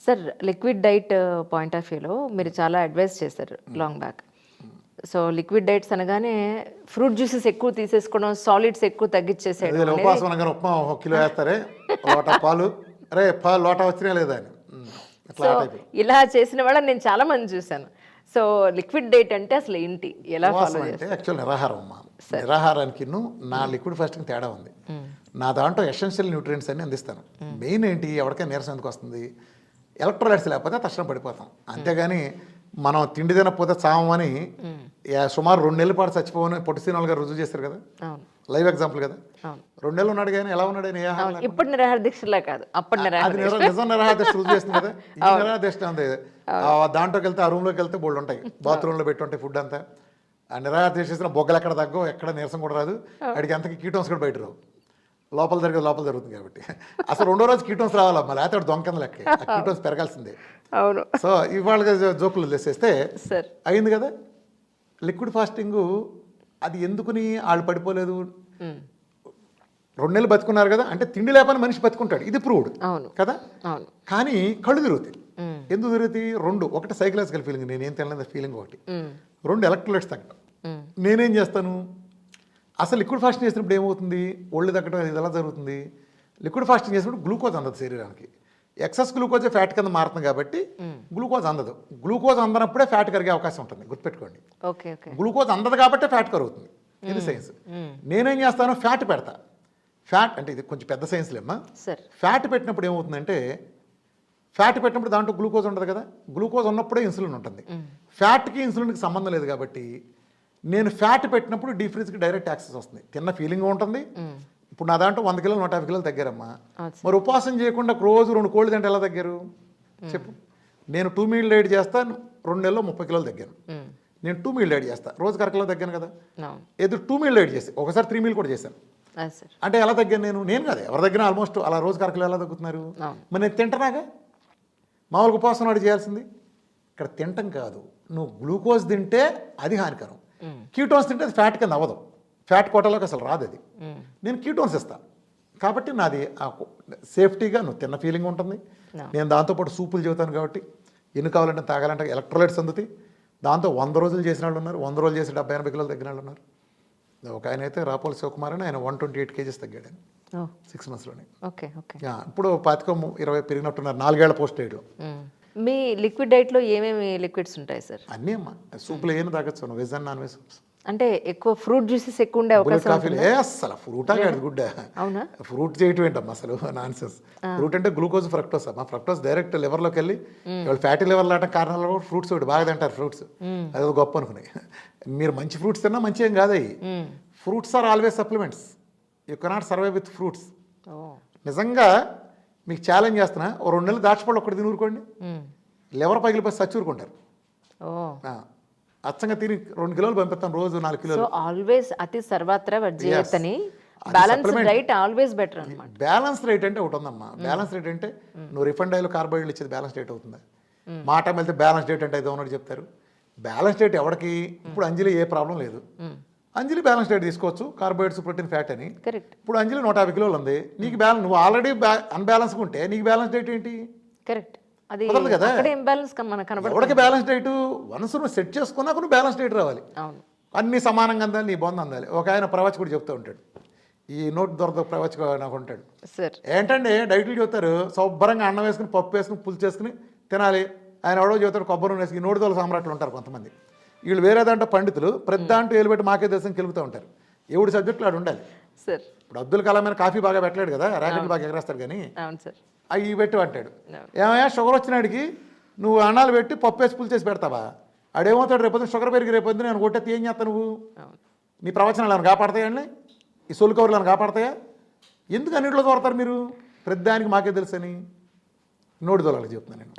Sir liquid diet point of వ్యూలో మీరు చాలా అడ్వైస్ చేశారు long back. So liquid diets అనగానే ఫ్రూట్ జ్యూసెస్ ఎక్కువ తీసేసుకోవడం, సాలిడ్స్ ఎక్కువ తగ్గించేసేయడం అనేది- ఉపవాసం అనగానే ఉప్మా 1 కిలో వేస్తారే, లోటా పాలు, అరే పాలు లోటా వచ్చినా లేదా అని అట్లా సో ఆ టైపు. ఇలా చేసిన వాళ్ళని నేను చాలా మంది చూశాను. సో లిక్విడ్ డైట్ అంటే అసలు ఏంటి, ఎలా ఉపవాసం ఫాలో అంటే చేస్తారు? యాక్చువల్ నిరాహారం అమ్మా. నిరాహారానికి నా లిక్విడ్ ఫాస్టింగ్ తేడా ఉంది. నా దాంట్లో ఎసెన్షియల్ న్యూట్రియంట్స్ అన్ని అందిస్తాను. మెయిన్ ఏంటి, ఎవరికైనా నీరసం ఎందుకు వస్తుంది, ఎలక్ట్రోలైట్స్ లేకపోతే తక్షణం పడిపోతాం. అంతేగాని మనం తిండి తినకపోతే చావమని సుమారు 2 నెలల పాటు చచ్చిపోవని పొట్టి శ్రీనివాల్ గారు రుజువు చేశారు కదా, అవును లైవ్ ఎగ్జాంపుల్ కదా. అవును 2 నెలలు ఉన్నాడు కానీ ఎలా ఉన్నాడు ఆయన, ఏ ఆహారం అవును. ఇప్పుడు నిరాహార దీక్షలా కాదు, అప్పటి అది నిరాహార నిజం నిరాహార దీక్ష రుజువు చేస్తుంది కదా. ఈ నిరాహార దీక్ష ఉంది, దాంట్లోకి వెళ్తే ఆ రూమ్లోకి వెళ్తే బోల్డ్ ఉంటాయి, బాత్రూంలో పెట్టి ఉంటాయి ఫుడ్ అంతా. ఆ నిరాహార దీక్ష చేసిన బొగ్గలు ఎక్కడ తగ్గో, ఎక్కడ నీరసం కూడా రాదు, అడిగి అంతకి కీటోన్స్ కూడా బయట రావు, లోపల జరుగుతుంది కాబట్టి. అసలు 2వ రోజు కీటోన్స్ రావాలా, మళ్ళీ అయితే దొంగ లెక్క ఆ కీటోన్స్ పెరగాల్సిందే. అవును సో ఇవాళ జోకులు వేసేస్తే సార్. అయింది కదా. లిక్విడ్ ఫాస్టింగ్ అది ఎందుకుని వాళ్ళు పడిపోలేదు, 2 నెలలు బతుకున్నారు కదా, అంటే తిండి లేపని మనిషి బతుకుంటాడు, ఇది ప్రూవ్డ్ అవును కదా. అవును కానీ కళ్ళు తిరుగుతాయి. ఎందుకు తిరుగుతాయి? 2, ఒకటి సైకలాజికల్ ఫీలింగ్, నేనేం తినలేదు ఫీలింగ్, ఒకటి 2 ఎలక్ట్రోలైట్స్ తగ్గడం. నేనేం చేస్తాను, అసలు లిక్విడ్ ఫాస్టింగ్ చేసినప్పుడు ఏమవుతుంది, ఒళ్ళు తగ్గడం ఇది ఎలా జరుగుతుంది. లిక్విడ్ ఫాస్టింగ్ చేసినప్పుడు గ్లూకోజ్ అందదు శరీరానికి, ఎక్సెస్ గ్లూకోజ్ ఫ్యాట్ కింద మారుతుంది కాబట్టి గ్లూకోజ్ అందదు. గ్లూకోజ్ అందనప్పుడే ఫ్యాట్ కరిగే అవకాశం ఉంటుంది, గుర్తుపెట్టుకోండి. ఓకే ఓకే గ్లూకోజ్ అందదు కాబట్టి ఫ్యాట్ కరుగుతుంది, ఇది సైన్స్. నేనేం చేస్తాను, ఫ్యాట్ పెడతా. ఫ్యాట్ అంటే ఇది కొంచెం పెద్ద సైన్స్లేమ్మా. సార్ ఫ్యాట్ పెట్టినప్పుడు ఏమవుతుందంటే, ఫ్యాట్ పెట్టినప్పుడు దాంట్లో గ్లూకోజ్ ఉండదు కదా, గ్లూకోజ్ ఉన్నప్పుడే ఇన్సులిన్ ఉంటుంది. ఫ్యాట్కి ఇన్సులిన్కి సంబంధం లేదు కాబట్టి నేను ఫ్యాట్ పెట్టినప్పుడు డీప్ ఫ్రీజ్కి డైరెక్ట్ యాక్సెస్ వస్తుంది, తిన్న ఫీలింగ్ ఉంటుంది. ఇప్పుడు నా దాంట్లో 100 కిలోలు 150 కిలోలు తగ్గారమ్మా. మరి ఉపవాసం చేయకుండా రోజు 2 కోళ్ళు తింటే ఎలా తగ్గారు చెప్పు. నేను 2 మీల్ డైట్ చేస్తాను, 2 నెలల్లో 30 కిలోలు తగ్గాను. నేను 2 మీల్ డైట్ చేస్తాను, రోజుకి 1 కిలో తగ్గాను కదా. ఏదో 2 మీల్ డైట్ చేసి ఒకసారి 3 మీల్ కూడా చేశాను. సార్ అంటే ఎలా తగ్గాను నేను కాదు, ఎవరి దగ్గర ఆల్మోస్ట్ అలా రోజుకి 1 కిలో ఎలా తగ్గుతున్నారు. మరి నేను తింటనాగా, మామూలుగా ఉపవాసం నాడు చేయాల్సింది. ఇక్కడ తింటం కాదు, నువ్వు గ్లూకోజ్ తింటే అది హానికరం, కీటోన్స్ తింటే అది ఫ్యాట్ కింద అవ్వదు, ఫ్యాట్ కోటలోకి అసలు రాదు అది. నేను కీటోన్స్ ఇస్తాను కాబట్టి నాది సేఫ్టీగా నువ్వు తిన్న ఫీలింగ్ ఉంటుంది. నేను దాంతోపాటు సూపులు చెబుతాను కాబట్టి ఎన్ని కావాలంటే తాగాలంటే ఎలక్ట్రోలైట్స్ అందుతాయి. దాంతో 100 రోజులు చేసిన వాళ్ళు ఉన్నారు, 100 రోజులు చేసి 70-80 కిలోలు తగ్గిన వాళ్ళు ఉన్నారు. ఒక ఆయన అయితే రాపోల్ శివకుమార్ అని, ఆయన 128 కేజీస్ తగ్గాడు ఆయన 6 మంత్స్లోనే. ఓకే ఓకే ఇప్పుడు 25-20 పెరిగినట్టున్నారు, 4 ఏళ్ల పోస్ట్ వేయడం. మీ లిక్విడ్ డైట్లో ఏమేమి లిక్విడ్స్ ఉంటాయి సార్? అన్నీ అమ్మా, సూపులు ఏం తాగొచ్చు, veg and non veg soups. అంటే ఎక్కువ ఫ్రూట్ జ్యూసెస్ ఎక్కువ ఉండే అవకాశం కాఫీలు అసలు ఫ్రూటా కాదు గుడ్డ. అవునా? ఫ్రూట్ చేయటం ఏంటమ్మా అసలు నాన్ సెన్స్. ఫ్రూట్ అంటే గ్లూకోజ్ ఫ్రక్టోస్ అమ్మా, ఫ్రక్టోస్ డైరెక్ట్ లివర్లోకి వెళ్ళి వాళ్ళు ఫ్యాటీ లివర్ లాంటి కారణాలు కూడా ఫ్రూట్స్ ఒకటి బాగా తింటారు ఫ్రూట్స్, అది గొప్ప అనుకున్నాయి. మీరు మంచి ఫ్రూట్స్ తిన్నా మంచి ఏం కాదు అవి. Fruits are always supplements, you cannot survive with fruits. నిజంగా మీకు ఛాలెంజ్ చేస్తున్నా, ఓ 2 నెలలు దాచిపళ్ళు ఒక్కటి తినూరుకోండి, లివర్ పగిలిపోయి సచ్చూరుకుంటారు. అచ్చంగా తిని 2 కిలోలు పంపిస్తాం, రోజు 4 కిలోలు. సో ఆల్వేస్ అతి సర్వత్రా వర్జయతని, బ్యాలెన్స్ డైట్ ఆల్వేస్ బెటర్ అన్నమాట. బ్యాలెన్స్ రేట్ అంటే ఒకటి ఉందమ్మా. బ్యాలెన్స్ రేట్ అంటే నువ్వు రిఫండ్ ఆయిల్ కార్బోహైడ్రేట్ ఇచ్చేది బ్యాలెన్స్ డేట్ అవుతుందా? మాట వెళ్తే బ్యాలెన్స్ డేట్ అంటే ఏదో ఉన్నట్టు చెప్తారు. బ్యాలెన్స్ డేట్ ఎవరికి, ఇప్పుడు అంజలి ఏ ప్రాబ్లం లేదు, అంజలి బ్యాలెన్స్ డేట్ తీసుకోవచ్చు, కార్బోహైడ్రేట్స్ ప్రోటీన్ ఫ్యాట్ అని. కరెక్ట్. ఇప్పుడు అంజలి 150 కిలోలు ఉంది, నీకు బ్యాలెన్స్, నువ్వు ఆల్రెడీ అన్బ్యాలెన్స్ ఉంటే నీకు బ్యాలెన్స్ డేట్ ఏంటి? కరెక్ట్. అది కుదరదు కదా. అక్కడ ఇంబ్యాలెన్స్ మనకు కనబడుతుంది. ఎవరికి బ్యాలెన్స్ డైట్ వన్స్ నువ్వు సెట్ చేసుకున్నాక నువ్వు బ్యాలెన్స్ డైట్ రావాలి. అవును, అన్ని సమానంగా అందాలి, నీ బొంద అందాలి. ఒక ఆయన ప్రవచకుడు చెప్తూ ఉంటాడు, ఈ నోట్ దొరద ప్రవచకుడు నాకు ఉంటాడు. సార్ ఏంటంటే డైట్లు చెబుతారు, శుభ్రంగా అన్నం వేసుకుని పప్పు వేసుకుని పులుసు చేసుకుని తినాలి. ఆయన ఎవడో చెబుతాడు కొబ్బరి నూనె వేసుకుని, నోటి దొల సామ్రాట్లు ఉంటారు కొంతమంది. వీళ్ళు వేరే దాంట్లో పండితులు, ప్రతి దాంట్లో ఏలు పెట్టి మాకే దేశం కెలుగుతూ ఉంటారు. ఎవడి సబ్జెక్టులు ఆడు ఉండాలి. సార్ ఇప్పుడు అబ్దుల్ కలాం అయినా కాఫీ బాగా పెట్టలేడు కదా, ర్యాకెట్ బాగా ఎగరేస్తాడు కానీ అవును సార్ అవి పెట్టి అంటాడు. ఏమయ్యా షుగర్ వచ్చినాడికి నువ్వు అన్నాలు పెట్టి పప్పు వేసి పులు చేసి పెడతావా? ఆడేమవుతాడు, రేపు షుగర్ పెరిగి రేపు నేను కొట్టేది ఏం చేస్తావు నువ్వు? నీ ప్రవచనాలు ఏమైనా కాపాడతాయండి, ఈ సొల్లు కవర్లు ఏమైనా కాపాడతాయా? ఎందుకు అన్నింటిలో దొరతారు మీరు? ప్రతిదానికి మాకే తెలుసని నోటి దొరలకు చెప్తున్నాను నేను.